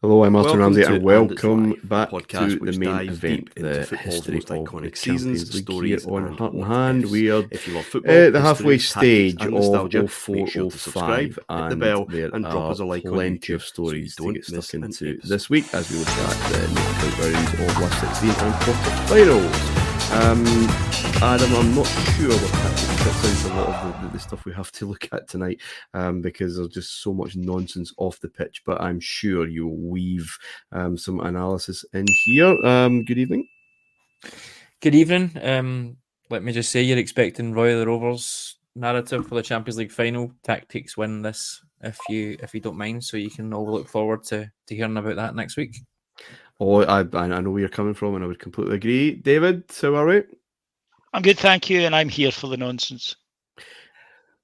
Hello, I'm Martin Welcome Ramsey, to and welcome Live, back podcast to the which main dives event, deep into the football's history most of iconic the seasons, Champions League stories, here on and Heart and what Hand. ifs. We are If you love football, the halfway history, tactics, stage and of nostalgia, make sure to 0405, subscribe, hit the and bell, there and drop are us a like on plenty YouTube of stories so you to don't get miss stuck an into episode. this week as we look at the knockout rounds of last 16 and quarter-finals. Adam, I'm not sure what tactics fits into a lot of the stuff we have to look at tonight, because there's just so much nonsense off the pitch, but I'm sure you'll weave some analysis in here. Good evening. Good evening. Let me just say you're expecting Roy the Rovers narrative for the Champions League final. Tactics win this if you don't mind, so you can all look forward to hearing about that next week. Oh, I know where you're coming from, and I would completely agree. David, how are we? I'm good, thank you, and I'm here for the nonsense.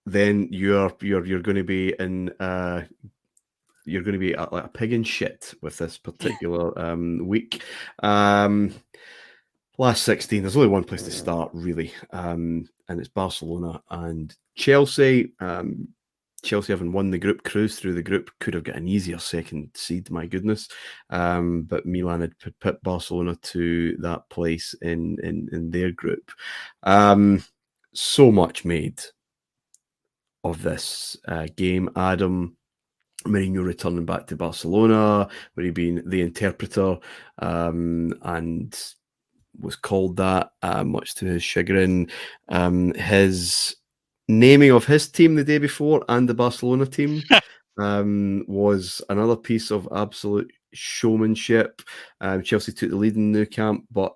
Then you're going to be in you're going to be like a pig in shit with this particular week. Last 16, there's only one place to start, really, and it's Barcelona and Chelsea. Chelsea, having won the group, cruised through the group, could have got an easier second seed, my goodness. But Milan had put Barcelona to that place in their group. So much made of this game. Adam, Mourinho returning back to Barcelona, where he'd been the interpreter, and was called that, much to his chagrin. His naming of his team the day before and the Barcelona team was another piece of absolute showmanship. Chelsea took the lead in Nou Camp, but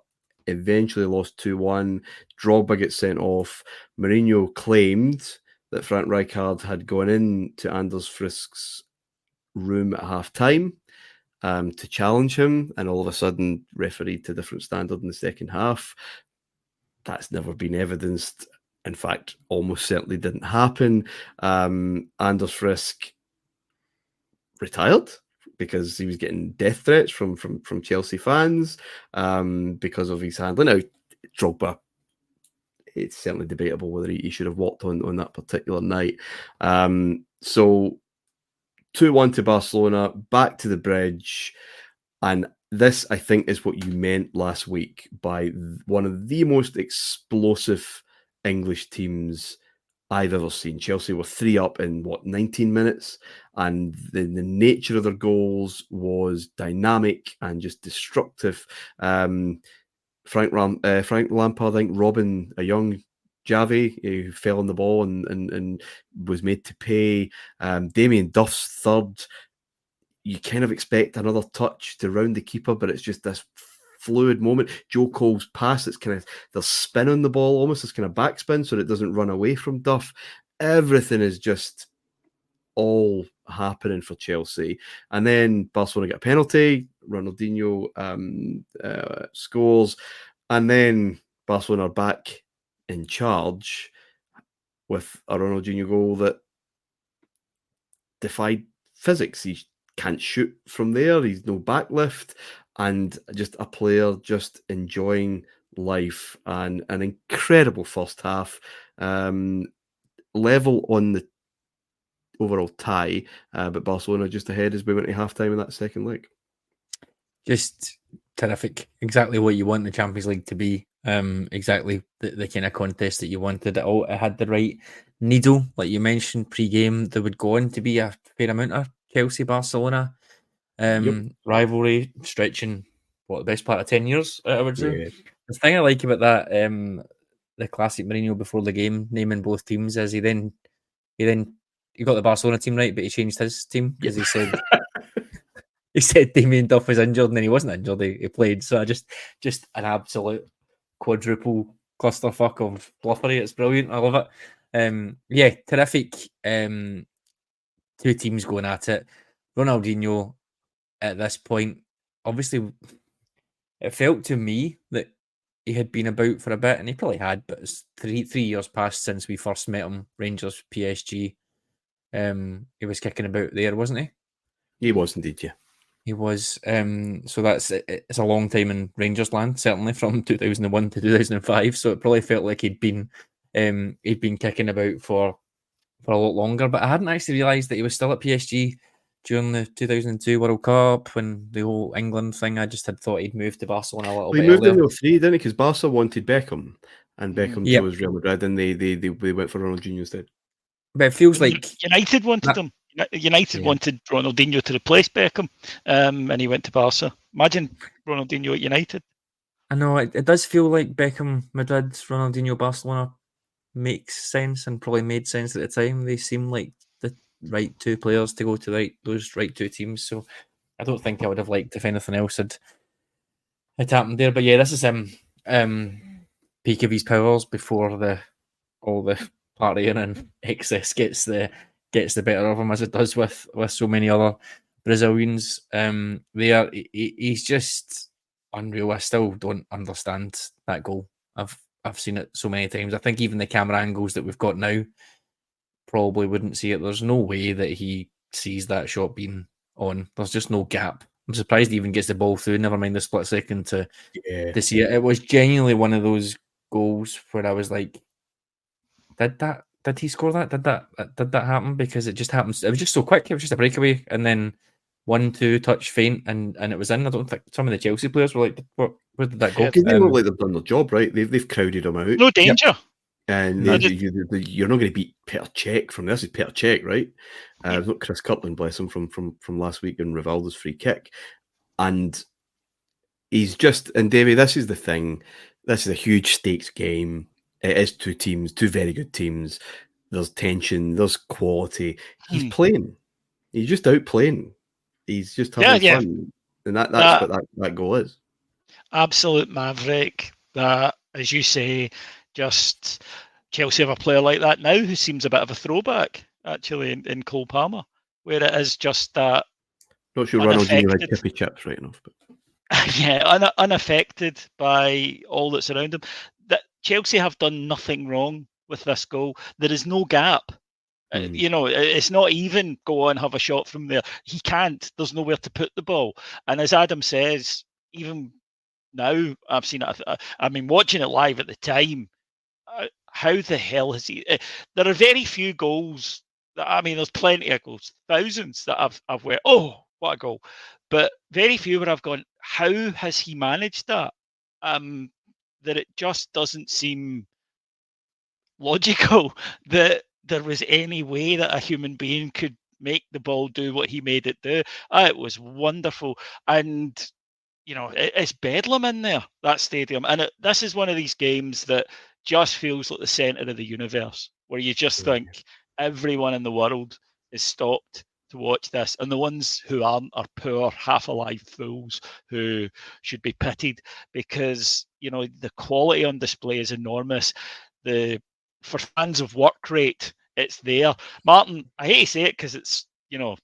eventually lost 2-1. Drogba gets sent off. Mourinho claimed that Frank Rijkaard had gone in to Anders Frisk's room at half-time to challenge him, and all of a sudden refereed to a different standard in the second half. That's never been evidenced. In fact, almost certainly didn't happen. Anders Frisk retired because he was getting death threats from Chelsea fans because of his handling. Now, Drogba, it's certainly debatable whether he should have walked on that particular night. So 2-1 to Barcelona, back to the bridge. And this, I think, is what you meant last week by one of the most explosive English teams I've ever seen. Chelsea were 3 up in 19 minutes, and the nature of their goals was dynamic and just destructive. Frank Lampard, I think, robbing a young Javi who fell on the ball and was made to pay. Damien Duff's third. You kind of expect another touch to round the keeper, but it's just this fluid moment. Joe Cole's pass, it's kind of, there's spin on the ball, almost this kind of backspin, so that it doesn't run away from Duff. Everything is just all happening for Chelsea. And then Barcelona get a penalty, Ronaldinho scores, and then Barcelona are back in charge with a Ronaldinho goal that defied physics. He can't shoot from there. He's no backlift, and just a player just enjoying life, and an incredible first half. Level on the overall tie, but Barcelona just ahead as we went to halftime in that second leg. Just terrific. Exactly what you want the Champions League to be. Exactly the kind of contest that you wanted. It had the right needle, like you mentioned pre-game. There would go on to be a fair amount of Chelsea-Barcelona rivalry stretching, the best part of 10 years, I would say. Yeah. The thing I like about that, the classic Mourinho before the game, naming both teams, is he got the Barcelona team right, but he changed his team because he said he said Damien Duff was injured, and then he wasn't injured. He played. So just an absolute quadruple clusterfuck of bluffery. It's brilliant. I love it. Terrific. Two teams going at it. Ronaldinho at this point, obviously, it felt to me that he had been about for a bit, and he probably had, but it's three years passed since we first met him. Rangers, PSG. He was kicking about there, wasn't he? He was indeed, yeah. He was. So it's a long time in Rangers land, certainly from 2001 to 2005. So it probably felt like he'd been kicking about for a lot longer. But I hadn't actually realised that he was still at PSG during the 2002 World Cup when the whole England thing. I just had thought he'd moved to Barcelona a little He bit moved earlier. in 03, didn't he? Because Barca wanted Beckham, and Beckham Yep. chose Real Madrid, and they went for Ronaldinho instead. But it feels like United wanted him. United wanted Ronaldinho to replace Beckham, and he went to Barca. Imagine Ronaldinho at United. I know it does feel like Beckham, Madrid, Ronaldinho, Barcelona makes sense and probably made sense at the time. They seem like the right two players to go to those right two teams. So I don't think I would have liked if anything else had happened there. But yeah, this is peak of his powers before all the partying and excess gets the better of him, as it does with so many other Brazilians. He's just unreal. I still don't understand that goal. I've seen it so many times. I think even the camera angles that we've got now probably wouldn't see it. There's no way that he sees that shot being on. There's just no gap. I'm surprised he even gets the ball through, never mind the split second to see it. It was genuinely one of those goals where I was like, did he score that? Did that happen? Because it just happens. It was just so quick. It was just a breakaway, and then 1-2 touch feint, and it was in. I don't think some of the Chelsea players were like, where did that go? Because they look like they've done their job, right? They've crowded him out. No danger. Yep. And you're not going to beat Petr Cech from this. Is Petr Cech, right? It's not Chris Kirkland, bless him, from last week in Rivaldo's free kick. And he's just, and Davey, this is the thing. This is a huge stakes game. It is two teams, two very good teams. There's tension, there's quality. He's playing. He's just out playing. He's just having fun. And that's what that goal is. Absolute maverick. That, as you say, just Chelsea have a player like that now who seems a bit of a throwback, actually, in Cole Palmer, where it is just that. Not sure Ronaldinho had tippy chips right enough, but unaffected by all that's around him. That Chelsea have done nothing wrong with this goal. There is no gap. It's not even go on, have a shot from there. He can't. There's nowhere to put the ball. And as Adam says, even now, I've seen it. I mean, watching it live at the time, how the hell has he? There are very few goals. There's plenty of goals, thousands that I've went, oh, what a goal. But very few where I've gone, how has he managed that? That it just doesn't seem logical that there was any way that a human being could make the ball do what he made it do. It was wonderful. And, it's bedlam in there, that stadium. And this is one of these games that just feels like the centre of the universe, where you just think everyone in the world is stopped to watch this. And the ones who aren't are poor, half-alive fools who should be pitied because, the quality on display is enormous. For fans of work rate, it's there. Martin, I hate to say it because it's,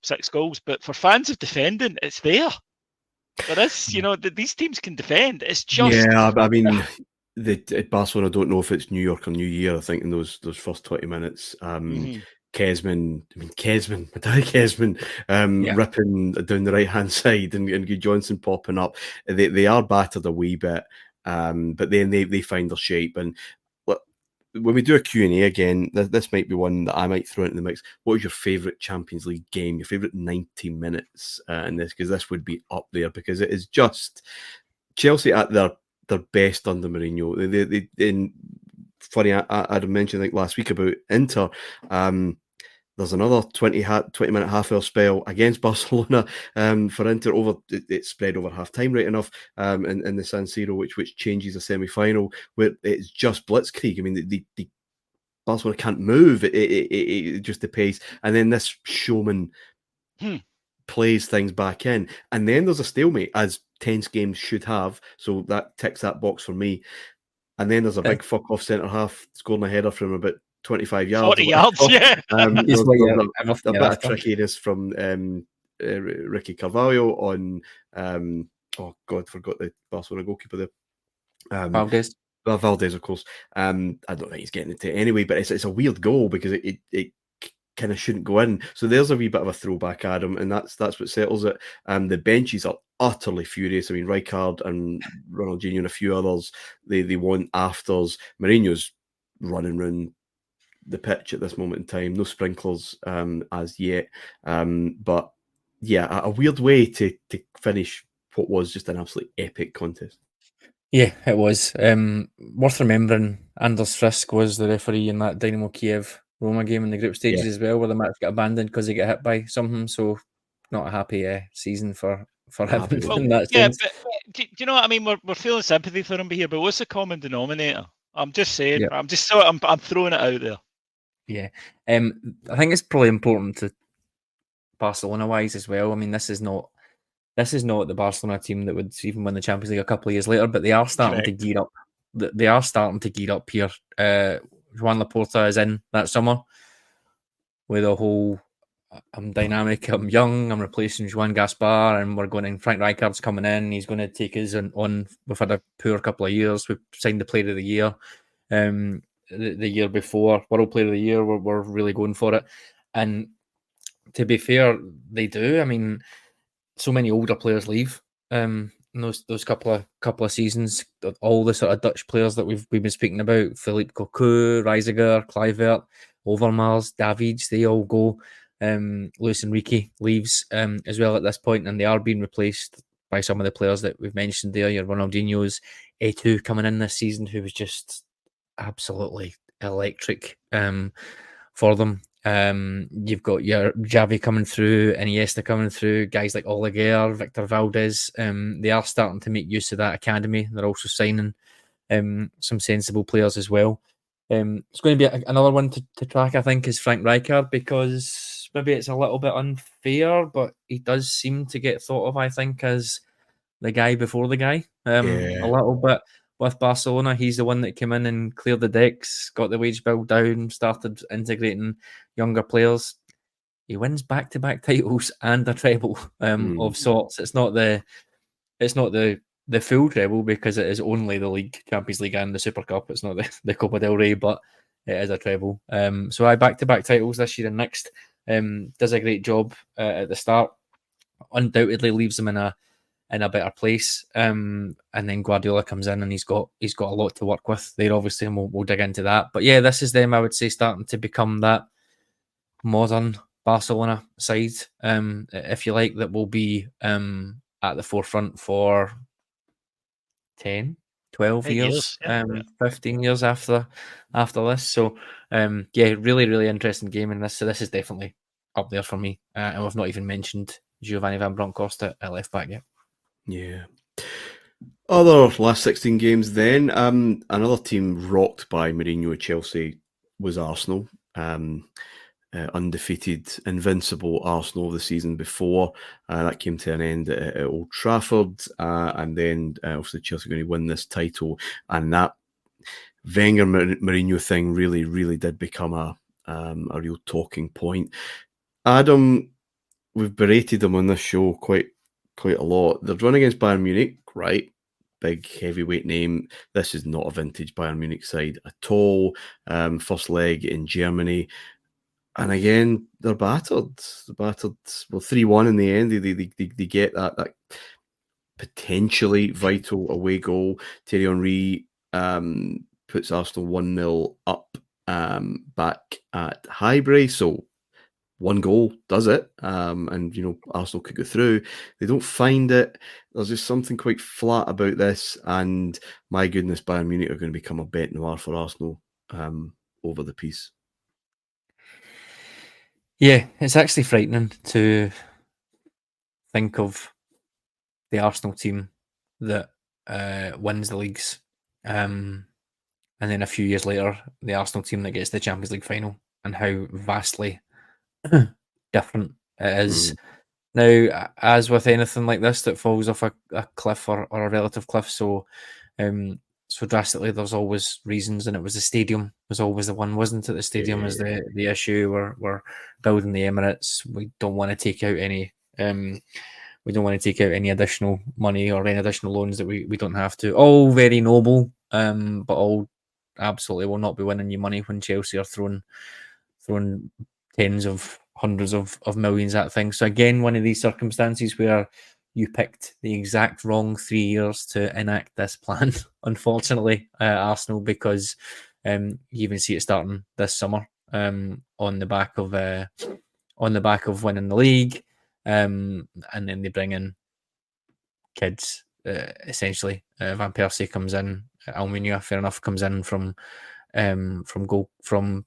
6 goals, but for fans of defending, it's there. There is, these teams can defend. It's just... Yeah, I mean, Barcelona don't know if it's New York or New Year, I think, in those first 20 minutes. Kesman, ripping down the right-hand side and Good Johnson popping up. They are battered a wee bit, but then they find their shape. And when we do a Q&A again, this might be one that I might throw into the mix. What is your favourite Champions League game, your favourite 90 minutes in this? Because this would be up there, because it is just Chelsea at their best under Mourinho. They funny, I mentioned like last week about Inter. There's another 20-minute half-hour spell against Barcelona for Inter. It's spread over half-time, right enough, in the San Siro, which changes a semi-final, where it's just blitzkrieg. I mean, the Barcelona can't move. It just the pace. And then this showman plays things back in. And then there's a stalemate, as tense games should have. So that ticks that box for me. And then there's a big fuck-off centre-half scoring a header from about 25 yards. 40 yards, yeah. There's a bit of trickiness from Ricky Carvalho on, forgot the Barcelona goalkeeper there. Valdez. Valdez, of course. I don't think he's getting it anyway, but it's a weird goal because it kind of shouldn't go in. So there's a wee bit of a throwback, Adam, and that's what settles it. The benches are utterly furious. I mean, Rijkaard and Ronaldinho and a few others, they want afters. Mourinho's running around the pitch at this moment in time. No sprinklers as yet, but a weird way to finish what was just an absolutely epic contest. Yeah, it was. Worth remembering, Anders Frisk was the referee in that Dynamo Kiev Roma game in the group stages as well, where the match got abandoned because he got hit by something. So, not a happy season for him in that sense. But do you know what I mean? We're feeling sympathy for him here, but what's the common denominator? I'm just saying. Yeah. I'm throwing it out there. Yeah, I think it's probably important to Barcelona-wise as well. I mean, this is not the Barcelona team that would even win the Champions League a couple of years later, but they are starting to gear up. They are starting to gear up here. Juan Laporta is in that summer with a whole I'm dynamic, I'm young, I'm replacing Joan Gaspar, and we're going in. Frank Rijkaard's coming in. He's going to take us on. We've had a poor couple of years. We've signed the Player of the Year. The year before, World Player of the Year, we're really going for it. And to be fair, they do. I mean, so many older players leave in those couple of seasons. All the sort of Dutch players that we've been speaking about, Philippe Cocu, Reisiger, Kluivert, Overmars, Davids, they all go. Luis Enrique leaves as well at this point, and they are being replaced by some of the players that we've mentioned there. Your Ronaldinho's, A2 coming in this season, who was just absolutely electric for them. You've got your Xavi coming through, Iniesta coming through, guys like Oleguer, Victor Valdez. They are starting to make use of that academy. They're also signing some sensible players as well. It's going to be another one to track, I think, is Frank Rijkaard, because maybe it's a little bit unfair, but he does seem to get thought of, I think, as the guy before the guy. A little bit with Barcelona. He's the one that came in and cleared the decks, got the wage bill down, started integrating younger players. He wins back-to-back titles and a treble of sorts. It's not the full treble, because it is only the league, Champions League and the Super Cup. It's not the Copa del Rey, but it is a treble. So I back-to-back titles this year and next. Does a great job at the start. Undoubtedly leaves them in a better place. And then Guardiola comes in and he's got a lot to work with there, obviously, and we'll dig into that. But yeah, this is them, I would say, starting to become that modern Barcelona side, if you like, that will be at the forefront for 10, 12 years, 15 years after this. So really, really interesting game in this. So this is definitely up there for me. And we've not even mentioned Giovanni Van Bronckhorst at left back yet. Yeah. Other last 16 games then. Another team rocked by Mourinho at Chelsea was Arsenal. Undefeated, invincible Arsenal of the season before. That came to an end at Old Trafford. And then obviously Chelsea are going to win this title. And that Wenger Mourinho thing really, really did become a real talking point. Adam, we've berated them on this show quite a lot. They're running against Bayern Munich, right? Big heavyweight name. This is not a vintage Bayern Munich side at all. First leg in Germany. And again, they're battered. Well, 3-1 in the end. They get that potentially vital away goal. Thierry Henry puts Arsenal 1-0 up back at Highbury. So one goal does it. And, Arsenal could go through. They don't find it. There's just something quite flat about this. And my goodness, Bayern Munich are going to become a bête noire for Arsenal over the piece. Yeah, it's actually frightening to think of the Arsenal team that wins the leagues, and then a few years later, the Arsenal team that gets the Champions League final, and how vastly different it is. Now, as with anything like this that falls off a cliff or a relative cliff, so drastically, there's always reasons, and it was the stadium was always the one, wasn't it? The stadium is the issue. We're building the Emirates. We don't want to take out any additional money or any additional loans that we don't have to. All very noble, but all absolutely will not be winning you money when Chelsea are throwing tens of hundreds of millions at things. So again, one of these circumstances where you picked the exact wrong 3 years to enact this plan, unfortunately, Arsenal, because you even see it starting this summer on the back of winning the league. and then they bring in kids. Essentially, Van Persie comes in. Almunia, fair enough, comes in from Celta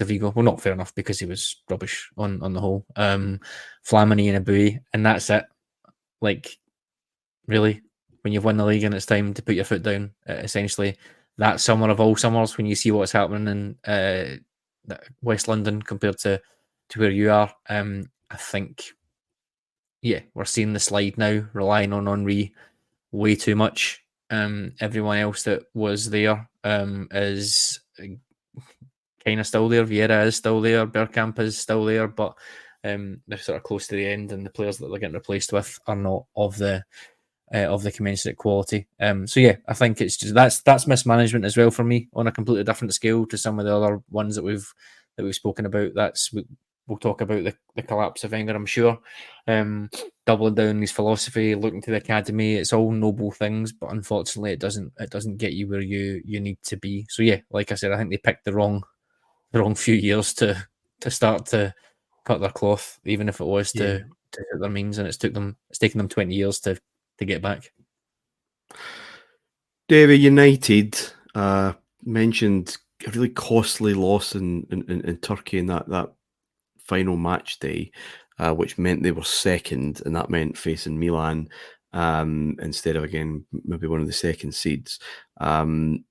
Vigo. Well, not fair enough because he was rubbish on the whole. Flamini and Abui, and that's it. Like, really, when you've won the league and it's time to put your foot down, essentially, that summer of all summers, when you see what's happening in West London compared to where you are, I think, yeah, we're seeing the slide now, relying on Henry way too much. Everyone else that was there is kind of still there. Vieira is still there. Bergkamp is still there, but they're sort of close to the end, and the players that they're getting replaced with are not of the commensurate quality. So yeah, I think it's just that's mismanagement as well for me on a completely different scale to some of the other ones that we've spoken about. We'll talk about the collapse of Wenger, I'm sure. Doubling down his philosophy, looking to the academy, it's all noble things, but unfortunately it doesn't get you where you need to be. So yeah, like I said, I think they picked the wrong few years to start to cut their cloth, even if it was to hit their means, and it's taken them 20 years to get back. David, United mentioned a really costly loss in Turkey in that final match day, which meant they were second, and that meant facing Milan instead of, again, maybe one of the second seeds. 1-0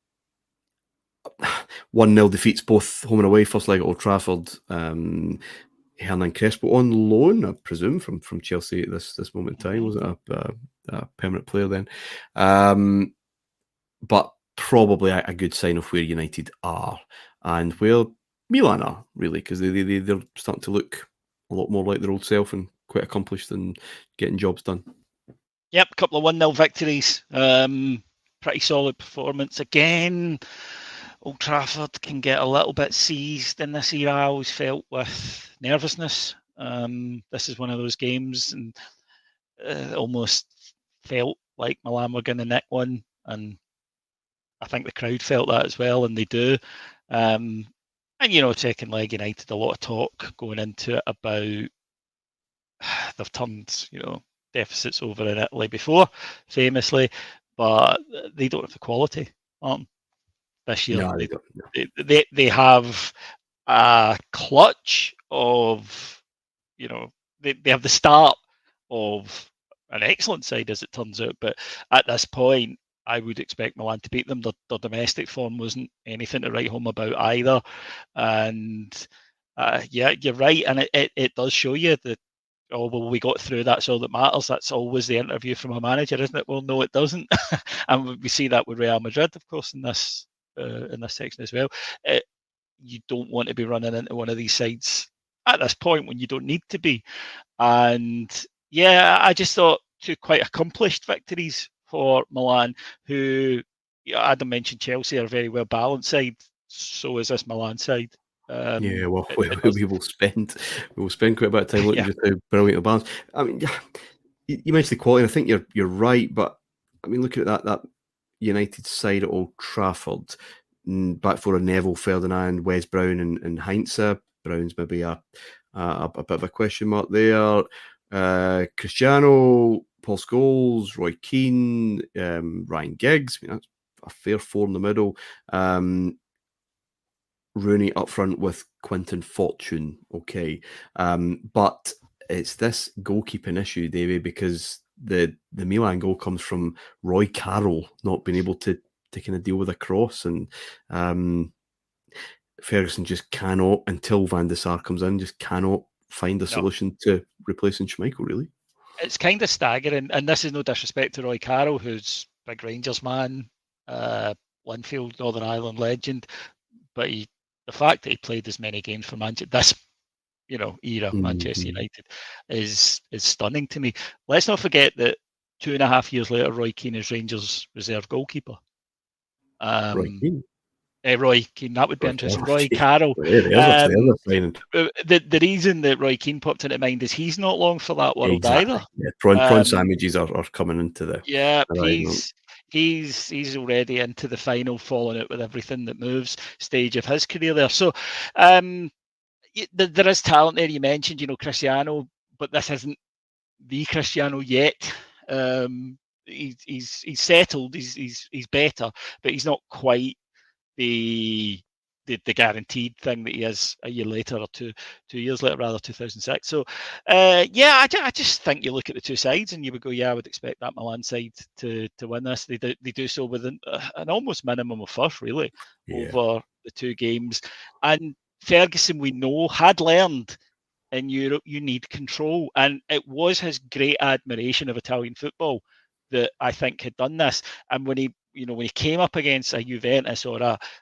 defeats both home and away, first leg at Old Trafford. Hernan Crespo on loan, I presume, from Chelsea at this moment in time. Wasn't a permanent player then. But probably a good sign of where United are and where Milan are, really, because they're starting to look a lot more like their old self and quite accomplished and getting jobs done. Yep, a couple of 1-0 victories. Pretty solid performance. Again, Old Trafford can get a little bit seized in this era. I always felt with nervousness. This is one of those games, and almost felt like Milan were going to nick one, and I think the crowd felt that as well, and they do. And second leg United, a lot of talk going into it about they've turned deficits over in Italy before, famously, but they don't have the quality this year. No, they have a clutch of, they have the start of an excellent side, as it turns out, but at this point, I would expect Milan to beat them. Their domestic form wasn't anything to write home about either. And yeah, you're right. And it does show you that, we got through, that's all that matters. That's always the interview from a manager, isn't it? Well, no, it doesn't. And we see that with Real Madrid, of course, in this section as well. You don't want to be running into one of these sides at this point when you don't need to be. And yeah, I just thought two quite accomplished victories for Milan, who, Adam mentioned Chelsea are a very well balanced side. So is this Milan side. We will spend quite a bit of time looking just how brilliant a balance. I mean, you mentioned the quality, and I think you're right. But I mean, looking at that United side at Old Trafford, back for a Neville, Ferdinand, Wes Brown, and Heysel. Brown's maybe a bit of a question mark there. Cristiano, Paul Scholes, Roy Keane, Ryan Giggs. I mean, that's a fair four in the middle. Rooney up front with Quinton Fortune. Okay. But it's this goalkeeping issue, Davey, because the Milan goal comes from Roy Carroll not being able to kind of deal with a cross, and Ferguson just cannot, until Van de Sar comes in, just cannot find a solution to replacing Schmeichel, really. It's kind of staggering, and this is no disrespect to Roy Carroll, who's big Rangers man, Linfield, Northern Ireland legend, but the fact that he played as many games for Manchester, Manchester United, is stunning to me. Let's not forget that 2.5 years later, Roy Keane is Rangers' reserve goalkeeper. Roy Keane, that would be interesting. Roy Carroll. The reason that Roy Keane popped into mind is he's not long for that world either. Yeah, prawn sandwiches are coming into the. Yeah, he's already into the final, falling out with everything that moves stage of his career there. So there is talent there. You mentioned, Cristiano, but this isn't the Cristiano yet. He's settled. He's better, but he's not quite the guaranteed thing that he is a year later, or two years later, rather, 2006. So, I just think you look at the two sides and you would go, yeah, I would expect that Milan side to win this. They do so with an almost minimum of fuss, really, over the two games. And Ferguson, we know, had learned in Europe you need control, and it was his great admiration of Italian football that I think had done this. And when he came up against a Juventus or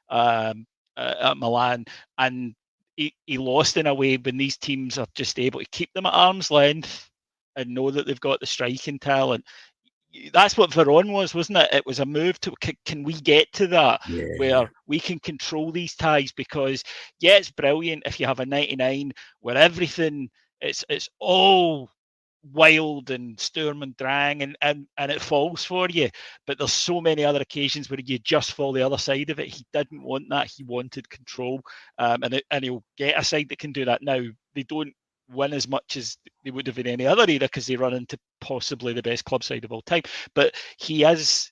at Milan, and he lost in a way when these teams are just able to keep them at arm's length and know that they've got the striking talent. That's what Veron was, wasn't it? It was a move to, can we get to that where we can control these ties? Because it's brilliant if you have a 99 where everything it's all wild and Sturm and Drang and it falls for you, but there's so many other occasions where you just fall the other side of it. He didn't want that. He wanted control, and he'll get a side that can do that. Now they don't win as much as they would have in any other era because they run into possibly the best club side of all time, but he is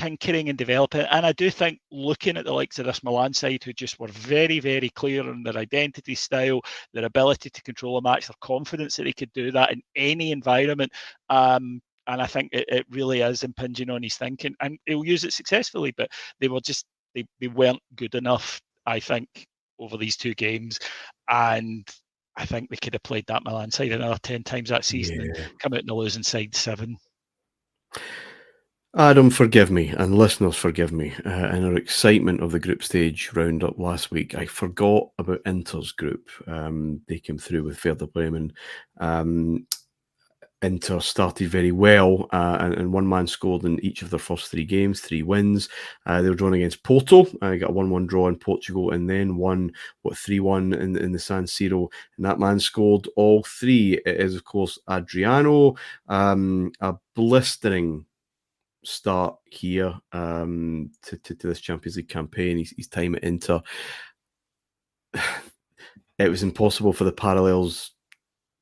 tinkering and developing. And I do think, looking at the likes of this Milan side, who just were very, very clear on their identity, style, their ability to control a match, their confidence that they could do that in any environment, and I think it really is impinging on his thinking, and he'll use it successfully. But they were just they weren't good enough, I think, over these two games, and I think they could have played that Milan side another 10 times that season and come out in the losing side 7. Adam, forgive me, and listeners, forgive me. In our excitement of the group stage roundup last week, I forgot about Inter's group. They came through with Werder Bremen. Inter started very well, and one man scored in each of their first 3 games, 3 wins. They were drawn against Porto. Got a 1-1 draw in Portugal, and then won 3-1 in the San Siro. And that man scored all 3. It is, of course, Adriano. A blistering start here to this Champions League campaign. His time at Inter. It was impossible for the parallels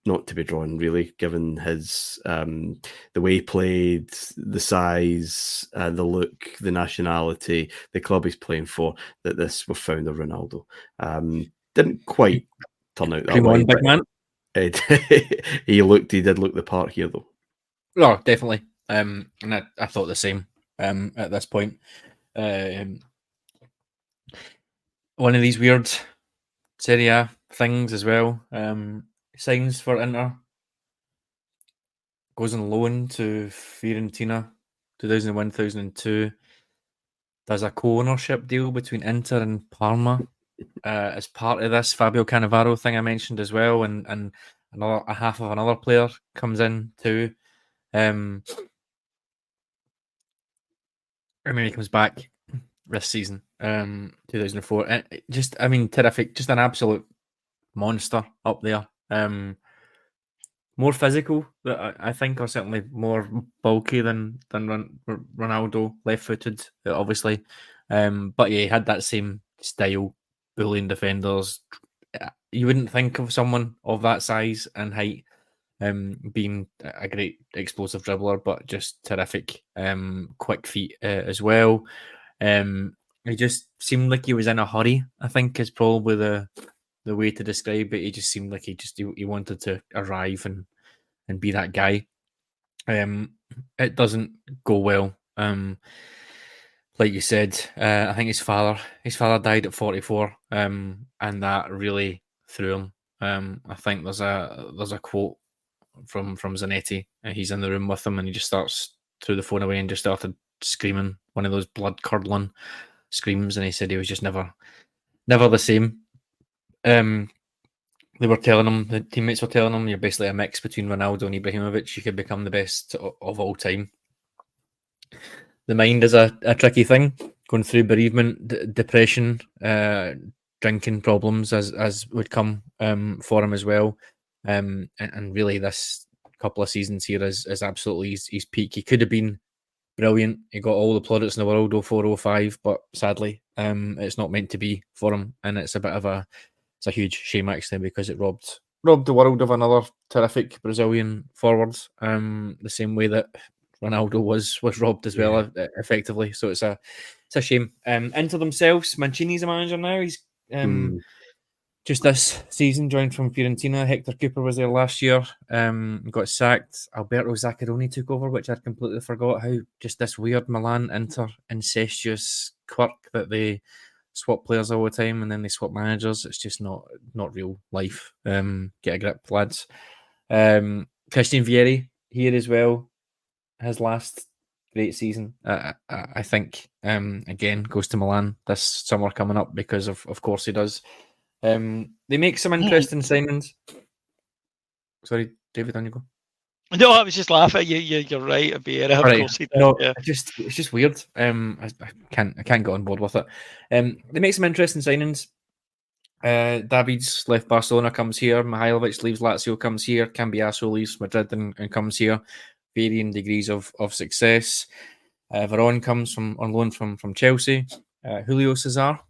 not to be drawn, really, given his the way he played, the size, the look, the nationality, the club he's playing for, that this was found of Ronaldo. Didn't quite turn out that way. Big man. He did look the part here, though. Oh, definitely. And I thought the same at this point. One of these weird Serie A things as well. Signs for Inter, goes on loan to Fiorentina 2001-2002, does a co-ownership deal between Inter and Parma as part of this Fabio Cannavaro thing I mentioned as well, and a half of another player comes in too. And he comes back this season, 2004. Terrific, just an absolute monster up there. More physical, I think, or certainly more bulky than Ronaldo, left-footed, obviously. But yeah, he had that same style, bullying defenders. You wouldn't think of someone of that size and height being a great explosive dribbler, but just terrific, quick feet as well. He just seemed like he was in a hurry, I think, is probably the way to describe it. He just seemed like he wanted to arrive and be that guy. It doesn't go well. Like you said, I think his father died at 44, and that really threw him. I think there's a quote from Zanetti. He's in the room with him, and he just threw the phone away and just started screaming, one of those blood curdling screams. And he said he was just never the same. They were telling him, the teammates were telling him, you're basically a mix between Ronaldo and Ibrahimovic. You could become the best of all time. The mind is a tricky thing, going through bereavement, depression, drinking problems as would come for him as well. And really this couple of seasons here is absolutely his peak. He could have been brilliant. He got all the plaudits in the world, 04-05, but sadly it's not meant to be for him. And it's a huge shame, actually, because it robbed robbed the world of another terrific Brazilian forward, the same way that Ronaldo was robbed as well, effectively. So it's a shame. Into themselves, Mancini's a manager now. He's just this season joined from Fiorentina. Hector Cooper was there last year. Got sacked. Alberto Zaccheroni took over, which I'd completely forgot. How just this weird Milan Inter incestuous quirk that they swap players all the time and then they swap managers. It's just not real life. Get a grip, lads. Christian Vieri here as well. His last great season, I think. Again, goes to Milan this summer coming up because of course he does. They make some interesting signings. Sorry, David, on you go. No, I was just laughing. You're right. Vieira, of course he does. No, yeah. it's just weird. I can't get on board with it. They make some interesting signings. Davids left Barcelona, comes here. Mihailovic leaves Lazio, comes here. Cambiasso leaves Madrid and comes here. Varying degrees of success. Veron comes on loan from Chelsea. Julio Cesar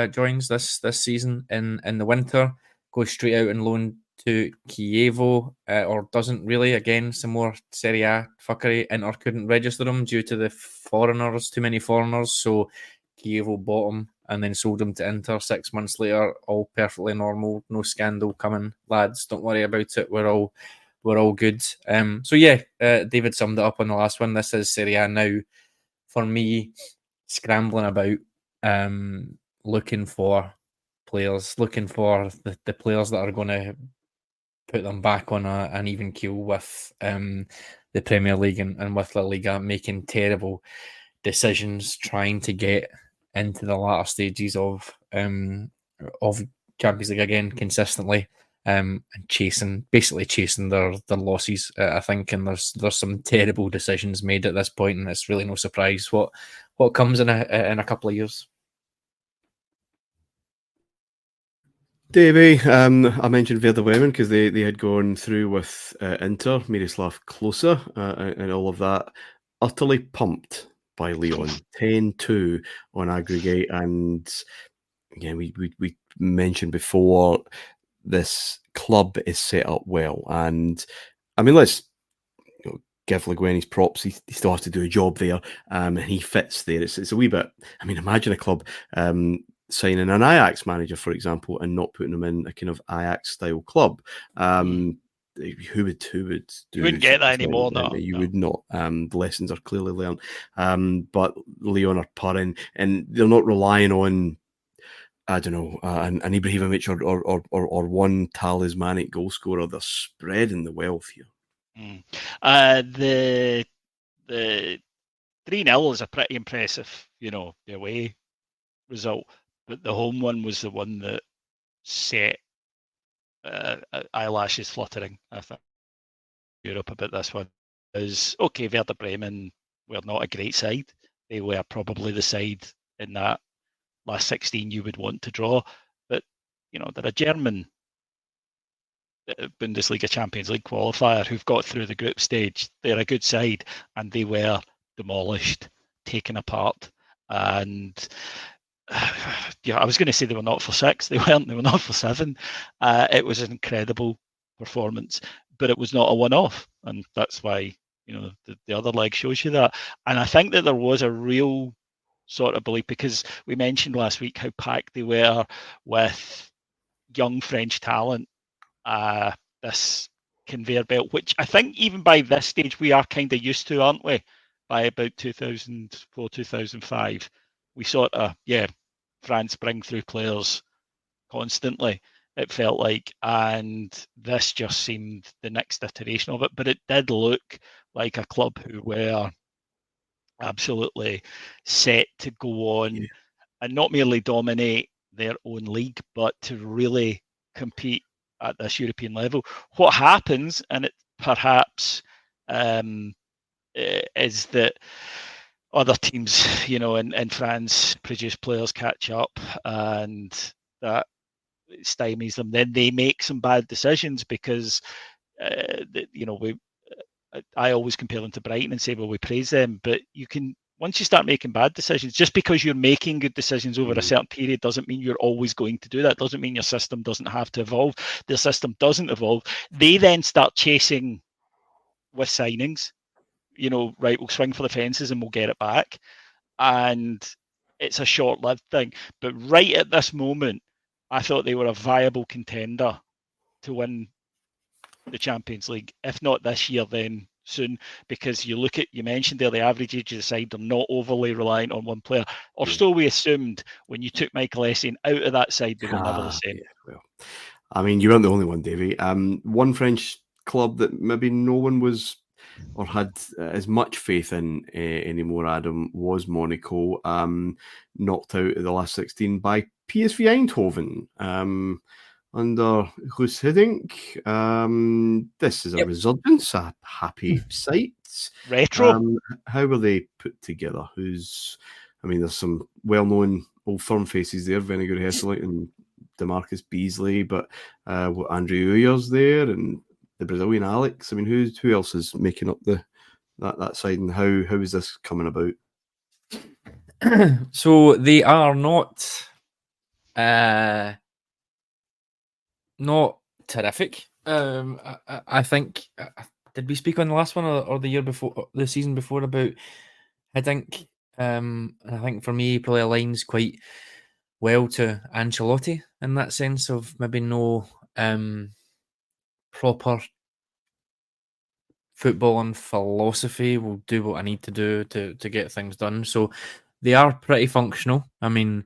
joins this season in the winter. Goes straight out and loan to Chievo, or doesn't really. Again, some more Serie A fuckery. Inter couldn't register him due to the foreigners, too many foreigners. So Chievo bought him and then sold him to Inter 6 months later. All perfectly normal, no scandal coming, lads. Don't worry about it. We're all good. So yeah, David summed it up on the last one. This is Serie A now. For me, scrambling about, looking for players, looking for the players that are going to put them back on an even keel with the Premier League and with La Liga, making terrible decisions, trying to get into the latter stages of Champions League again consistently, and basically chasing their losses, I think. And there's some terrible decisions made at this point, and it's really no surprise what comes in a couple of years. Davey, I mentioned Werder Bremen because they had gone through with Inter, Miroslav Klose, and all of that. Utterly pumped by Lyon, 10-2 on aggregate. And again, we mentioned before, this club is set up well. And I mean, let's give Le Guen his props. He still has to do a job there, and he fits there. It's a wee bit. I mean, imagine a club signing an Ajax manager, for example, and not putting him in a kind of Ajax style club. Who would do? You wouldn't get that anymore. No, you would not. The lessons are clearly learned. But Lyon are purring, and they're not relying on, I don't know, an Ibrahimovic or one talismanic goal scorer. They're spreading the wealth here. The 3-0 is a pretty impressive, the away result, but the home one was the one that set eyelashes fluttering, I think, Europe about this one. Is okay, Werder Bremen were not a great side. They were probably the side in that last 16 you would want to draw, but they're a German Bundesliga Champions League qualifier who've got through the group stage. They're a good side, and they were demolished, taken apart, and I was going to say they were not for 6. They weren't. They were not for 7. It was an incredible performance, but it was not a one-off, and that's why the other leg shows you that. And I think that there was a real sort of belief, because we mentioned last week how packed they were with young French talent. This conveyor belt, which I think even by this stage we are kind of used to, aren't we? By about 2004, 2005, we sort of, France bring through players constantly, it felt like, and this just seemed the next iteration of it. But it did look like a club who were absolutely set to go on and not merely dominate their own league, but to really compete at this European level. What happens, and it perhaps is that other teams, in France produce players catch up, and that stymies them. Then they make some bad decisions because, I always compare them to Brighton and say, well, we praise them, but you can once you start making bad decisions, just because you're making good decisions over a certain period doesn't mean you're always going to do that. Doesn't mean your system doesn't have to evolve. The system doesn't evolve. They then start chasing with signings. Right, we'll swing for the fences and we'll get it back. And it's a short-lived thing. But right at this moment, I thought they were a viable contender to win the Champions League. If not this year, then soon, because you mentioned there the average age of the side, they're not overly reliant on one player, or so we assumed when you took Michael Essien out of that side. They were never the same. Yeah, well, I mean, you weren't the only one, Davey. One French club that maybe no one was or had as much faith in anymore, Adam, was Monaco, knocked out of the last 16 by PSV Eindhoven. Under who's Hiddink. This is a resurgence, a happy sight. Retro. How were they put together? There's some well-known old firm faces there, Vinegar Heysel and DeMarcus Beasley, but Andrew Uyer's there and the Brazilian Alex. I mean, who else is making up that side, and how is this coming about? So they are not terrific. I think. Did we speak on the last one or the year before, the season before, about Hiddink? And I think for me, he probably aligns quite well to Ancelotti in that sense of maybe no proper football and philosophy. Will do what I need to do to get things done. So they are pretty functional. I mean,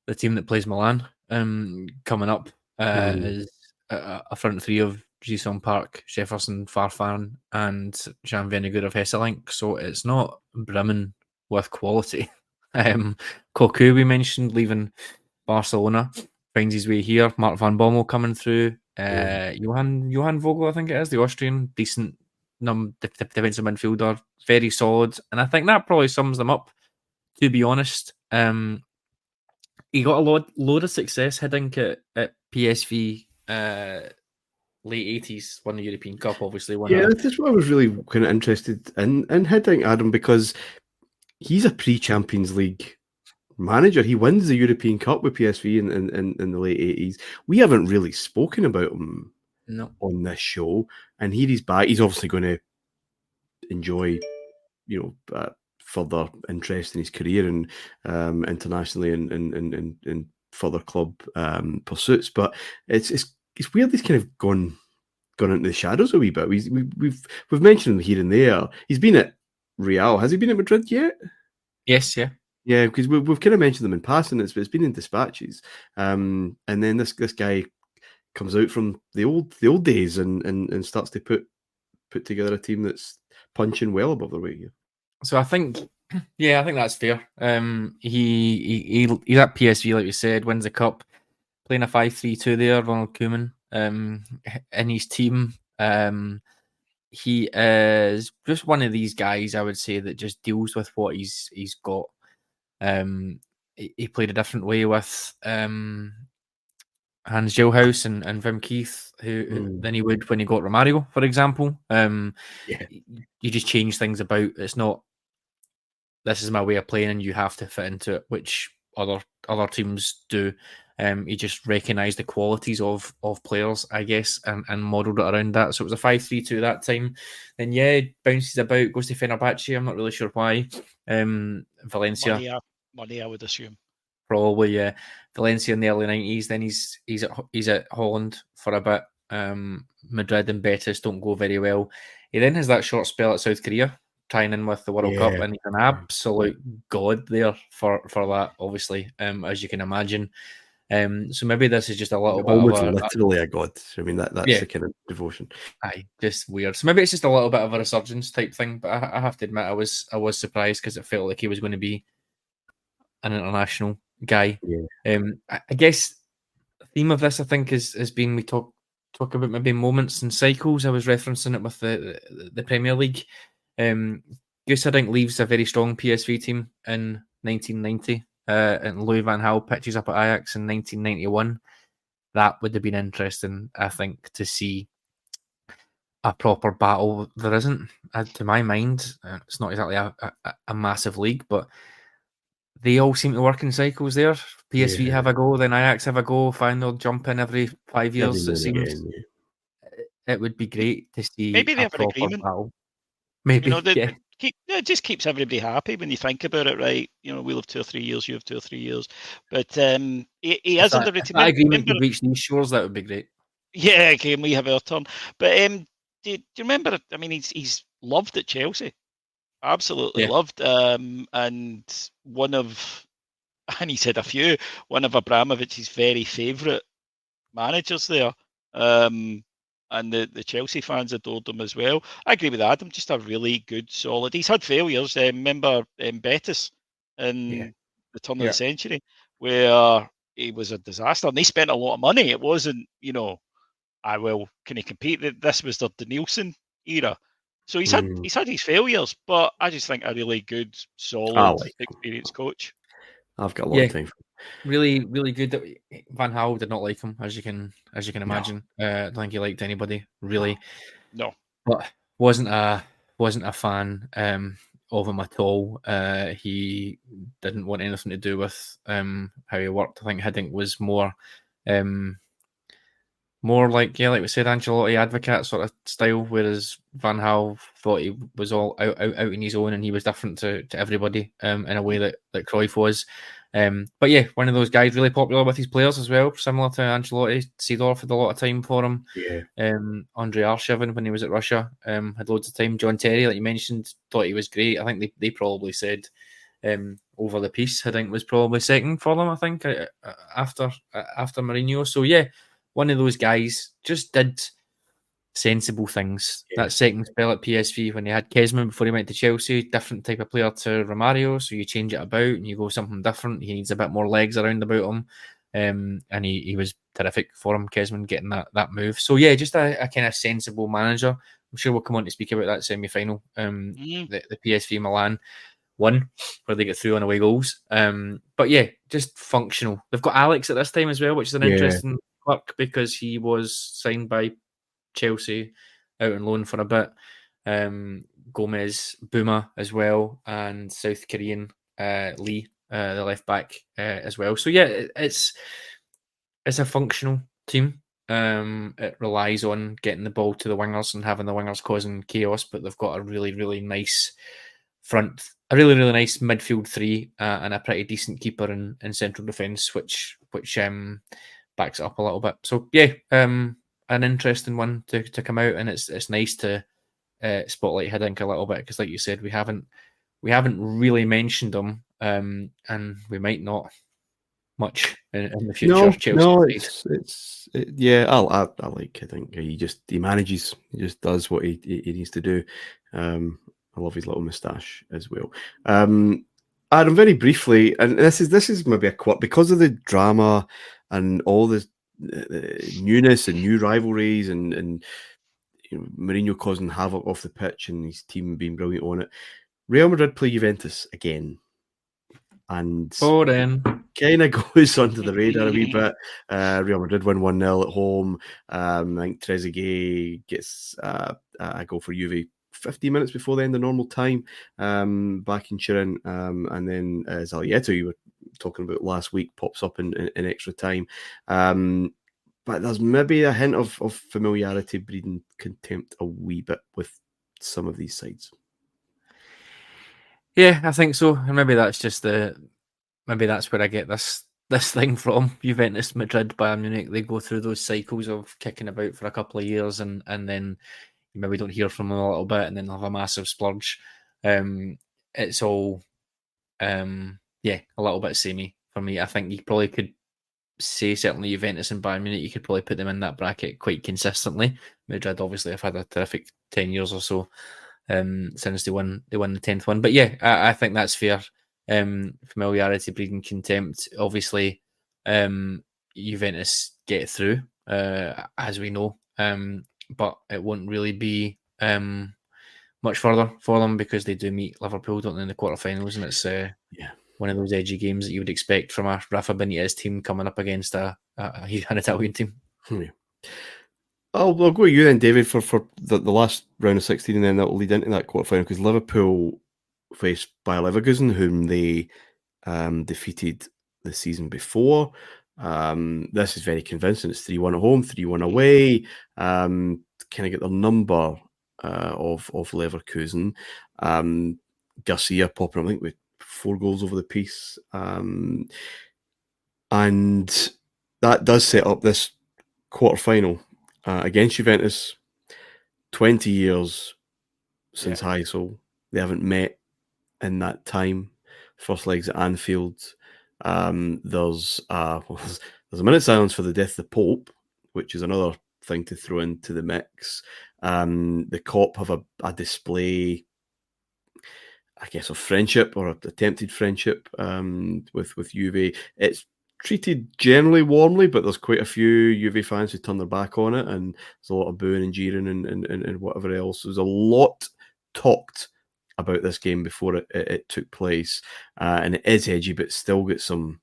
the team that plays Milan coming up is a front three of Ji-sung Park, Jefferson, Farfan, and Jan Vennegoor of Hesselink. So it's not brimming with quality. Cocu, we mentioned, leaving Barcelona, finds his way here. Mark van Bommel coming through. Johan Vogel, I think it is, the Austrian, decent defensive midfielder, very solid. And I think that probably sums them up, to be honest. He got a load of success, Hiddink, at PSV late 80s, won the European Cup, obviously. That's what I was really kind of interested in Hiddink, Adam, because he's a pre-Champions League manager. He wins the European Cup with PSV in the late 80s. We haven't really spoken about him on this show, and here he's back. He's obviously going to enjoy, further interest in his career and internationally and further club pursuits. But it's weird he's kind of gone into the shadows a wee bit. We've mentioned him here and there. He's been at Real. Has he been at Madrid yet? Yes, yeah. Yeah, because we've kind of mentioned them in passing. It's been in dispatches, and then this guy comes out from the old days and starts to put together a team that's punching well above their weight here. So I think that's fair. He's at PSV, like you said, wins the cup, playing a 5-3-2 there. Ronald Koeman in his team. He is just one of these guys, I would say, that just deals with what he's got. He played a different way with Hans Gilhouse and Wim Keith than he would when he got Romario, for example. You just change things about. It's not, this is my way of playing and you have to fit into it, which other teams do. He just recognised the qualities of players, I guess, and modelled it around that. So it was a 5-3-2 that time. Then bounces about, goes to Fenerbahce. I'm not really sure why. Valencia. Money, I would assume. Probably, yeah. Valencia in the early 90s. Then he's at Holland for a bit. Madrid and Betis don't go very well. He then has that short spell at South Korea, tying in with the World Cup, and he's an absolute god there for that, obviously, as you can imagine. So maybe this is just a little bit of literally a god. I mean, that's the kind of devotion. Aye, just weird. So maybe it's just a little bit of a resurgence type thing. But I have to admit, I was surprised because it felt like he was going to be an international guy. I guess the theme of this, I think, has been we talk about maybe moments and cycles. I was referencing it with the Premier League. Gus Hiddink leaves a very strong PSV team in 1990. And Louis van Gaal pitches up at Ajax in 1991. That would have been interesting, I think, to see a proper battle. There isn't, to my mind. It's not exactly a massive league, but they all seem to work in cycles there. PSV have a go, then Ajax have a go. Feyenoord jump in every 5 years. Every It now and seems again, it would be great to see Maybe they a have an proper agreement. battle. Maybe, yeah. It just keeps everybody happy when you think about it, right? We'll have 2 or 3 years, you have 2 or 3 years. But he is underrated. If that agreement could reach these shores, that would be great. Yeah, okay, we have our turn. But do you remember? I mean, he's loved at Chelsea, absolutely loved. And and he said one of Abramovich's very favourite managers there. And the Chelsea fans adored him as well. I agree with Adam. Just a really good, solid. He's had failures. Remember Betis in the turn of the century, where he was a disaster, and they spent a lot of money. It wasn't, can he compete? This was the Nielsen era. So he's had his failures, but I just think a really good, solid, experienced coach. I've got a lot of time for him. Really, really good. Van Gaal did not like him, as you can imagine. I don't think he liked anybody really. No. But wasn't a fan of him at all. He didn't want anything to do with how he worked. I think Hiddink was more like we said, Ancelotti advocate sort of style, whereas Van Gaal thought he was all out in his own, and he was different to everybody in a way that Cruyff was. But yeah, one of those guys, really popular with his players as well, similar to Ancelotti. Seedorf had a lot of time for him. Andre Arshavin, when he was at Russia, had loads of time. John Terry, like you mentioned, thought he was great. I think they probably said over the piece, I think was probably second for them, I think, after Mourinho. So yeah, one of those guys just did sensible things. That second spell at PSV when he had Kezman before he went to Chelsea, different type of player to Romario, so you change it about and you go something different. He needs a bit more legs around about him, and he was terrific for him, Kezman, getting that move. So yeah, just a kind of sensible manager. I'm sure we'll come on to speak about that semi-final, the PSV Milan one, where they get through on away goals. But yeah, just functional. They've got Alex at this time as well, which is an interesting quirk because he was signed by Chelsea out on loan for a bit. Gomez, Buma as well, and South Korean Lee, the left back as well. So yeah, it's a functional team. It relies on getting the ball to the wingers and having the wingers causing chaos, but they've got a really, really nice front, a really, really nice midfield three, and a pretty decent keeper in central defence, which backs it up a little bit. So yeah, an interesting one to come out, and it's nice to spotlight Hiddink a little bit because, like you said, we haven't really mentioned him, and we might not much in the future. No, Chelsea I like Hiddink. He manages, he just does what he needs to do. I love his little moustache as well. Adam, very briefly, and this is maybe a quirk because of the drama and all the newness and new rivalries and Mourinho causing havoc off the pitch and his team being brilliant on it. Real Madrid play Juventus again, and kind of goes under the radar a wee bit. Real Madrid win 1-0 at home. I think Trezeguet gets a goal for Juve 15 minutes before the end of normal time, back in Turin, and then Zalieta, you were talking about last week, pops up in extra time. But there's maybe a hint of familiarity breeding contempt a wee bit with some of these sides. Yeah, I think so. And maybe that's just maybe that's where I get this thing from. Juventus, Madrid, Bayern Munich, they go through those cycles of kicking about for a couple of years and then you maybe don't hear from them a little bit and then have a massive splurge. It's all, a little bit samey for me. I think you probably could say certainly Juventus and Bayern Munich, you could probably put them in that bracket quite consistently. Madrid obviously have had a terrific 10 years or so since they won the 10th one. But yeah, I think that's fair. Familiarity breeding contempt. Obviously, Juventus get through, as we know, but it won't really be much further for them because they do meet Liverpool, don't they, in the quarterfinals, and it's one of those edgy games that you would expect from a Rafa Benítez team coming up against an Italian team. I'll go with you then, David, for the last round of 16, and then that will lead into that quarterfinal because Liverpool faced Bayer Leverkusen, whom they defeated the season before. This is very convincing. It's 3-1 at home, 3-1 away. Kind of get the number of Leverkusen. Garcia popping, I think, with 4 goals over the piece. And that does set up this quarterfinal against Juventus. 20 years since Heysel. They haven't met in that time. First legs at Anfield. There's a minute's silence for the death of the Pope, which is another thing to throw into the mix. The Cop have a display, I guess, of friendship or attempted friendship with Juve. It's treated generally warmly, but there's quite a few Juve fans who turn their back on it, and there's a lot of booing and jeering and whatever else. There's a lot talked about this game before it took place, and it is edgy, but still get some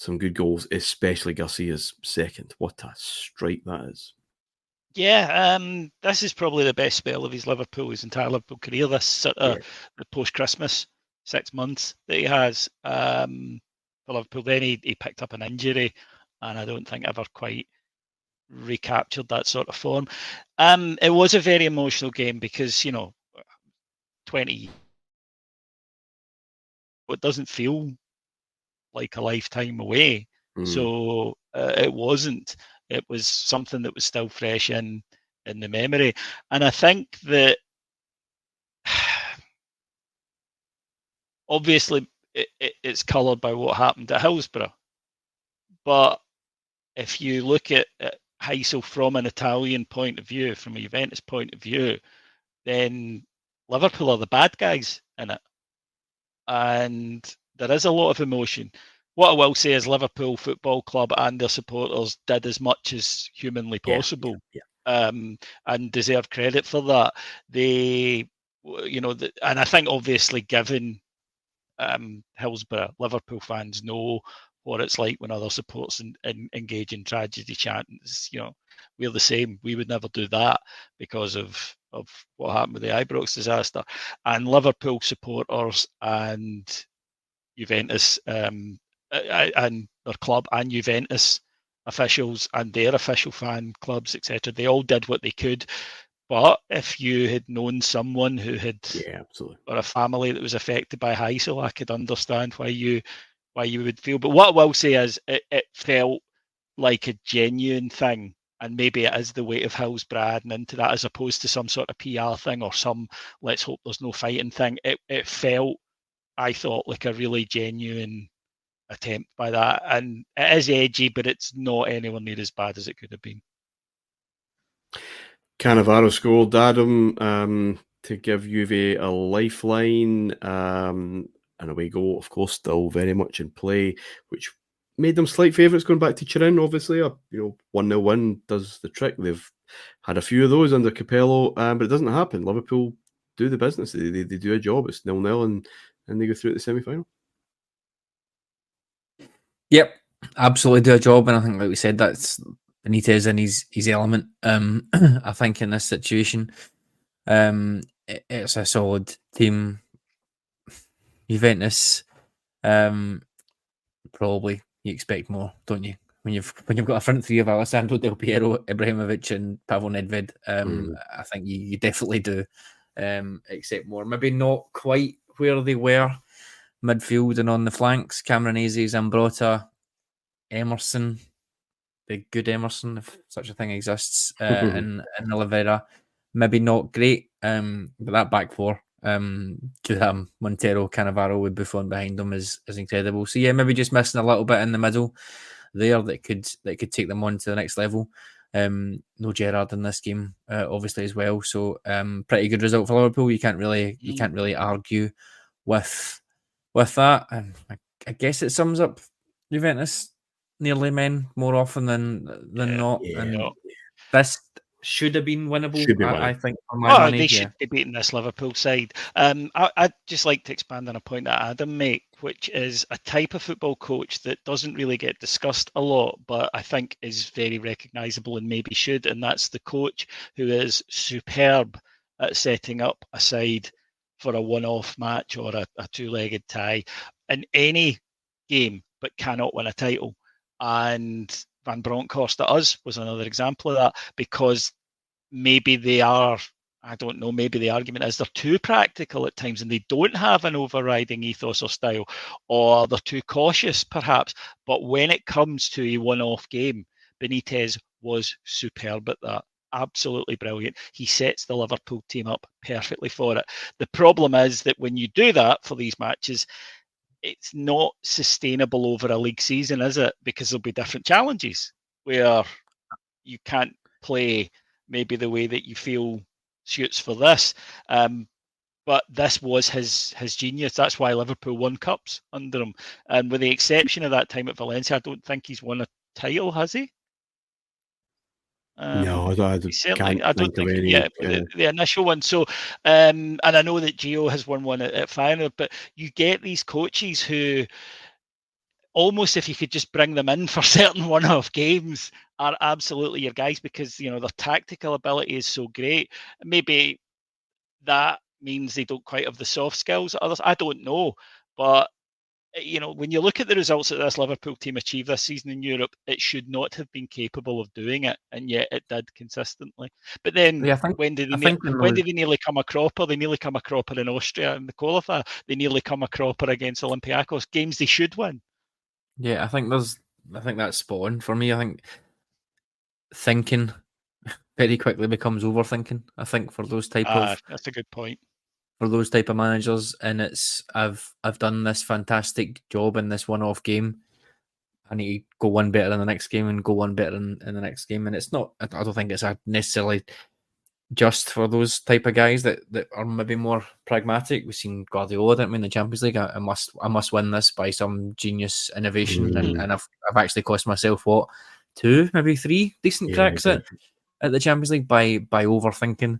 good goals, especially Garcia's second. What a strike that is! Yeah, this is probably the best spell of his entire Liverpool career. This sort of the post-Christmas 6 months that he has for Liverpool. Then he picked up an injury, and I don't think ever quite recaptured that sort of form. It was a very emotional game because 20. It doesn't feel like a lifetime away. So it wasn't. It was something that was still fresh in the memory. And I think that obviously it's coloured by what happened at Hillsborough. But if you look at Heysel from an Italian point of view, from a Juventus point of view, then Liverpool are the bad guys in it. And there is a lot of emotion. What I will say is Liverpool Football Club and their supporters did as much as humanly possible, and deserve credit for that. They, and I think obviously given Hillsborough, Liverpool fans know what it's like when other supporters engage in tragedy chants. We're the same. We would never do that because of what happened with the Ibrox disaster. And Liverpool supporters and Juventus and their club and Juventus officials and their official fan clubs, etc., they all did what they could. But if you had known someone who had, or a family that was affected by Heysel, I could understand why you would feel. But what I will say is, it felt like a genuine thing, and maybe it is the weight of Hillsborough adding into that, as opposed to some sort of PR thing or some let's hope there's no fighting thing. It felt, I thought, like a really genuine attempt by that, and it is edgy, but it's not anywhere near as bad as it could have been. Cannavaro scored, Adam, to give Juve a lifeline, and away goal, of course, still very much in play, which made them slight favourites going back to Turin. Obviously, 1-0 win does the trick. They've had a few of those under Capello, but it doesn't happen. Liverpool do the business. They do a job. It's 0-0, and they go through at the semi-final. Yep, absolutely do a job, and I think, like we said, that's Benítez in his element. I think in this situation, it's a solid team. Juventus, probably you expect more, don't you? When you've got a front three of Alessandro Del Piero, Ibrahimovic, and Pavel Nedved, I think you definitely do expect more. Maybe not quite where they were midfield and on the flanks. Camoranesi, Zambrotta, Emerson, the good Emerson, if such a thing exists, and Oliveira, maybe not great, but that back four, Thuram, Montero, Cannavaro with Buffon behind them is incredible. So yeah, maybe just missing a little bit in the middle there that could take them on to the next level. No Gerrard in this game, obviously, as well. So pretty good result for Liverpool. You can't really argue with that. And I guess it sums up Juventus nearly men more often than not. And this should have been winnable. Should be I winnable. think for my money, they should be beating this Liverpool side. I'd just like to expand on a point that Adam made, which is a type of football coach that doesn't really get discussed a lot, but I think is very recognisable and maybe should, and that's the coach who is superb at setting up a side for a one-off match or a two-legged tie in any game, but cannot win a title. And Van Bronckhorst at us was another example of that, because maybe they are, I don't know, maybe the argument is they're too practical at times and they don't have an overriding ethos or style, or they're too cautious perhaps. But when it comes to a one-off game, Benítez was superb at that. Absolutely brilliant. He sets the Liverpool team up perfectly for it. The problem is that when you do that for these matches, it's not sustainable over a league season, is it? Because there'll be different challenges where you can't play maybe the way that you feel suits for this. But this was his genius. That's why Liverpool won cups under him. And with the exception of that time at Valencia, I don't think he's won a title, has he? No, I don't think of any. Yeah, the initial one. So, and I know that Gio has won one at Feyenoord, but you get these coaches who almost, if you could just bring them in for certain one-off games, are absolutely your guys, because their tactical ability is so great. Maybe that means they don't quite have the soft skills others. I don't know, but when you look at the results that this Liverpool team achieved this season in Europe, it should not have been capable of doing it, and yet it did consistently. But then, when did they nearly come a cropper? They nearly come a cropper in Austria in the qualifier. They nearly come a cropper against Olympiacos, games they should win. Yeah, I think that's spot on for me. I think thinking very quickly becomes overthinking. I think for those type of that's a good point. For those type of managers, and I've done this fantastic job in this one-off game. I need to go one better in the next game and go one better in the next game, and it's not. I don't think it's necessarily just for those type of guys that are maybe more pragmatic. We've seen Guardiola didn't win the Champions League. I must win this by some genius innovation, and I've actually cost myself 2, maybe 3 decent cracks at the Champions League by overthinking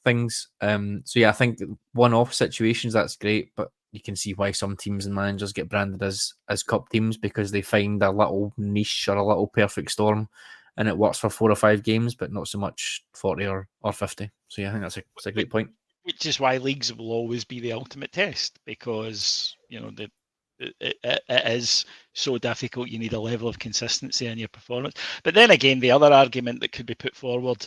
things. So yeah, I think one-off situations, that's great, but you can see why some teams and managers get branded as cup teams, because they find a little niche or a little perfect storm, and it works for 4 or 5 games, but not so much 40 or 50. So yeah, I think that's a great point. Which is why leagues will always be the ultimate test, because it is so difficult. You need a level of consistency in your performance. But then again, the other argument that could be put forward,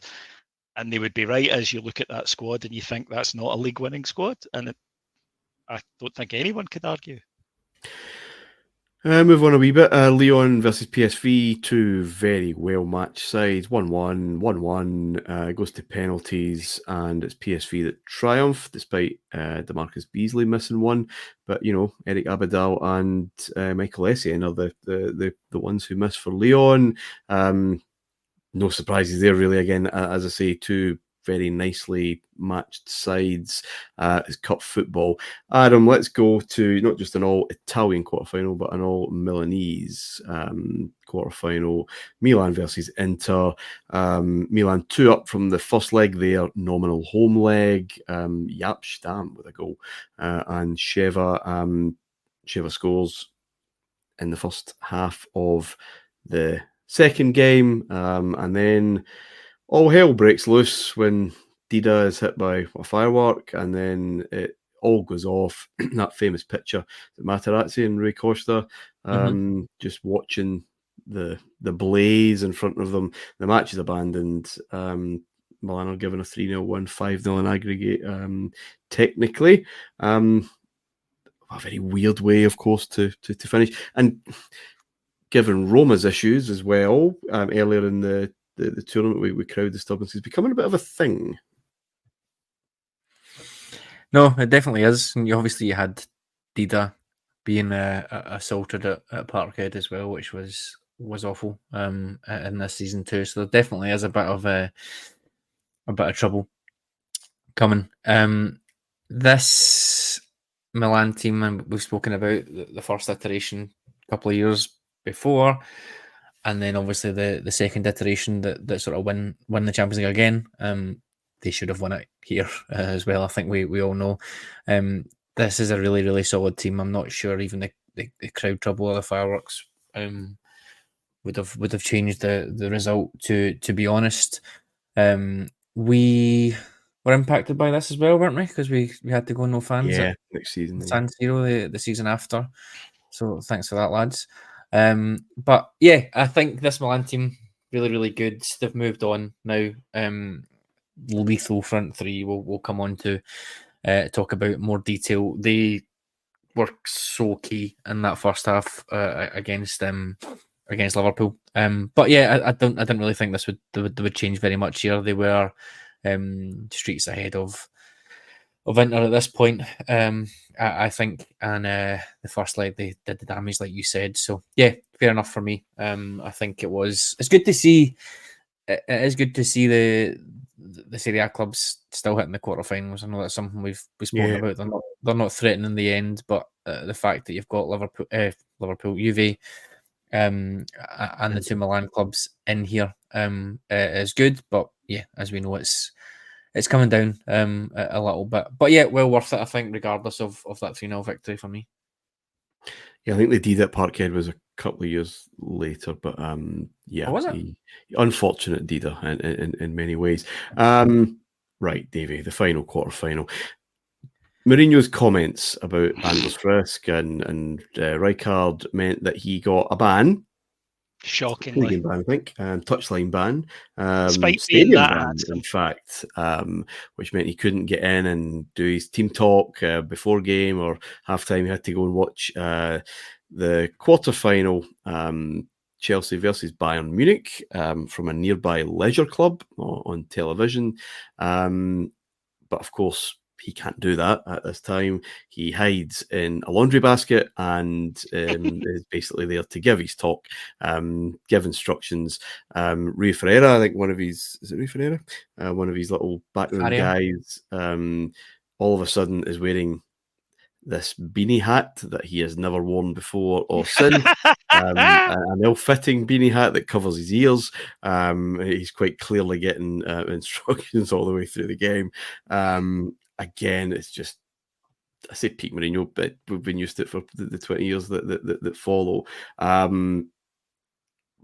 and they would be right, as you look at that squad and you think that's not a league-winning squad, and I don't think anyone could argue. Move on a wee bit. Lyon versus PSV, 2 very well-matched sides. 1-1, 1-1, goes to penalties, and it's PSV that triumph, despite DeMarcus Beasley missing one. But, Eric Abidal and Michael Essien are the ones who miss for Lyon. No surprises there, really. Again, as I say, 2 very nicely matched sides. It's cup football. Adam, let's go to not just an all-Italian quarterfinal, but an all-Milanese quarterfinal. Milan versus Inter. Milan 2 up from the first leg, their nominal home leg. Jaap Stam with a goal. And Sheva scores in the first half of the second game, and then all hell breaks loose when Dida is hit by a firework, and then it all goes off. That famous picture that Materazzi and Rui Costa just watching the blaze in front of them. The match is abandoned. Milan are given a 3-0 win, 5-0 in aggregate. Technically, a very weird way, of course, to finish. And given Roma's issues as well, earlier in the tournament with crowd disturbances, becoming a bit of a thing. No, it definitely is. And obviously you had Dida being assaulted at Parkhead as well, which was awful in this season too. So there definitely is a bit of trouble coming. This Milan team, and we've spoken about the first iteration a couple of years before. and then obviously the second iteration that sort of win the Champions League again. They should have won it here as well. I think we all know. This is a really, really solid team. I'm not sure even the crowd trouble or the fireworks would have changed the result. To be honest, we were impacted by this as well, weren't we? Because we had to go no fans. Yeah, next season. San Siro the season after. So thanks for that, lads. But yeah, I think this Milan team really, really good. They've moved on now. Lethal front three. We'll come on to talk about more detail. They were so key in that first half against Liverpool. But yeah, I don't really think they would change very much here. They were streets ahead of Inter at this point. I think, and the first leg they did the damage, like you said. So yeah, fair enough for me. I think it's good to see. It is good to see the Serie A clubs still hitting the quarterfinals. I know that's something we've spoken about. They're not threatening the end, but the fact that you've got Liverpool, Juve, and the two Milan clubs in here is good. But yeah, as we know, it's coming down a little bit. But yeah, well worth it, I think, regardless of that 3-0 victory for me. Yeah, I think they did at Parkhead was a couple of years later, but yeah, was it? Unfortunate Dida in many ways. Right, Davey, the final quarter-final. Mourinho's comments about Anders Frisk and Rijkaard meant that he got a ban. Shockingly. Ban, I think. Touchline ban. Despite stadium being that ban, in fact, which meant he couldn't get in and do his team talk before game or halftime. He had to go and watch the quarter-final Chelsea versus Bayern Munich from a nearby leisure club on television. But of course, he can't do that at this time. He hides in a laundry basket and is basically there to give his talk, give instructions. Rui Ferreira, I think one of his little background guys, all of a sudden is wearing this beanie hat that he has never worn before or since. An ill-fitting beanie hat that covers his ears. He's quite clearly getting instructions all the way through the game. Again, it's just, I say peak Mourinho, but we've been used to it for the 20 years that follow. But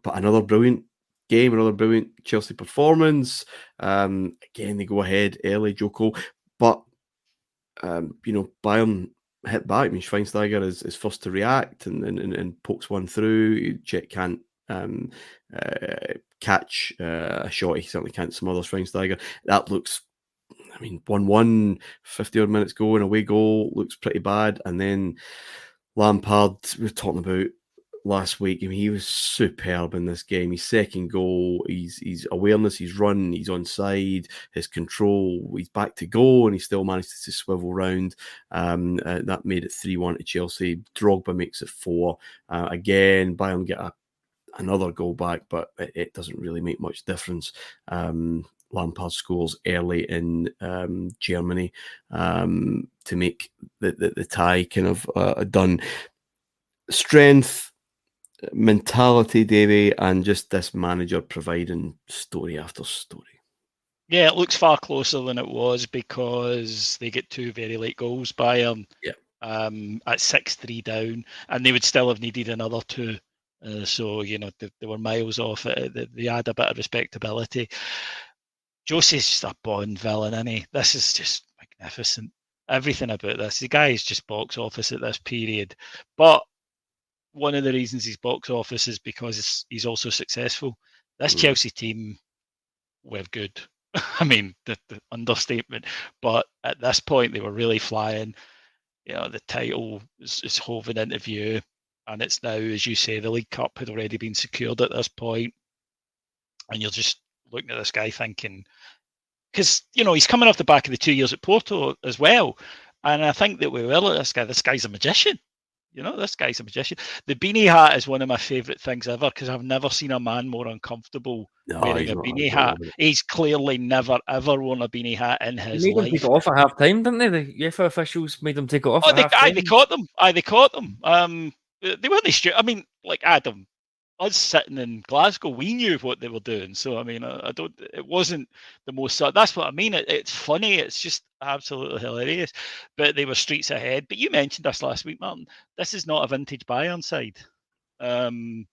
another brilliant game, another brilliant Chelsea performance. Again, they go ahead early, Joko. But, Bayern hit back. I mean, Schweinsteiger is first to react and pokes one through. Cech can't catch a shot. He certainly can't smother Schweinsteiger. That looks, 1-1, 50-odd minutes go, and away goal looks pretty bad. And then Lampard, we were talking about last week, he was superb in this game. His second goal, his awareness, his run, he's onside, his control, he's back to goal, and he still managed to swivel round. That made it 3-1 to Chelsea. Drogba makes it 4. Again, Bayern get another goal back, but it doesn't really make much difference. Lampard scores early in Germany to make the tie kind of done. Strength, mentality, Davey, and just this manager providing story after story. Yeah, it looks far closer than it was because they get 2 very late goals, Bayern, at 6-3 down, and they would still have needed another 2. So, they were miles off it. They had a bit of respectability. Josie's just a Bond villain, isn't he? This is just magnificent. Everything about this. The guy is just box office at this period. But one of the reasons he's box office is because he's also successful. This Chelsea team were good. The understatement. But at this point, they were really flying. The title is hoven into view. And it's now, as you say, the League Cup had already been secured at this point. And you're just looking at this guy thinking, because, he's coming off the back of the 2 years at Porto as well. And I think that we will at this guy's a magician. This guy's a magician. The beanie hat is one of my favourite things ever because I've never seen a man more uncomfortable wearing a beanie hat. He's clearly never, ever worn a beanie hat in his life. They made him take it off at half time, didn't they? The UEFA officials made them take it off at half time. They caught them. They weren't stupid. Adam, us sitting in Glasgow, we knew what they were doing. So I mean, I don't. It wasn't the most. That's what I mean. It's funny. It's just absolutely hilarious. But they were streets ahead. But you mentioned this last week, Martin. This is not a vintage Bayern side, and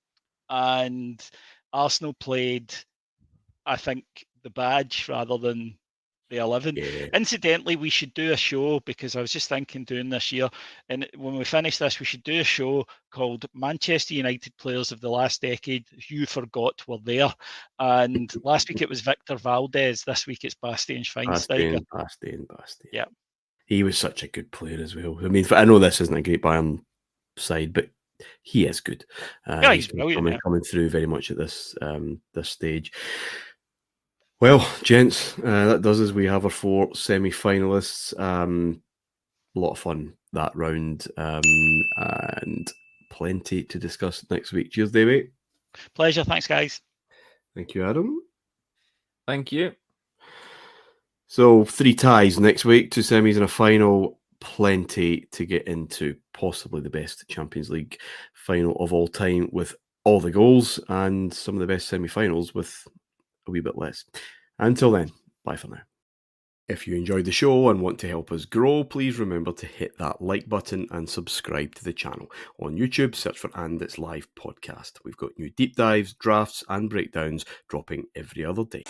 Arsenal played, I think, the badge rather than the 11. Yeah. Incidentally, we should do a show, because I was just thinking doing this year, and when we finish this, we should do a show called Manchester United Players of the Last Decade You Forgot Were There. And last week it was Victor Valdez. This week it's Bastian Schweinsteiger. Bastian. Yeah. He was such a good player as well. I mean, I know this isn't a great Bayern side, but he is good. Yeah, he's brilliant. Coming through very much at this stage. Well, gents, that does us. We have our 4 semi-finalists. A lot of fun that round, and plenty to discuss next week. Cheers, Davey. Pleasure. Thanks, guys. Thank you, Adam. Thank you. So 3 ties next week, 2 semis and a final. Plenty to get into. Possibly the best Champions League final of all time, with all the goals, and some of the best semi-finals with a wee bit less. Until then, bye for now. If you enjoyed the show and want to help us grow, please remember to hit that like button and subscribe to the channel. On YouTube, search for And It's Live Podcast. We've got new deep dives, drafts and breakdowns dropping every other day.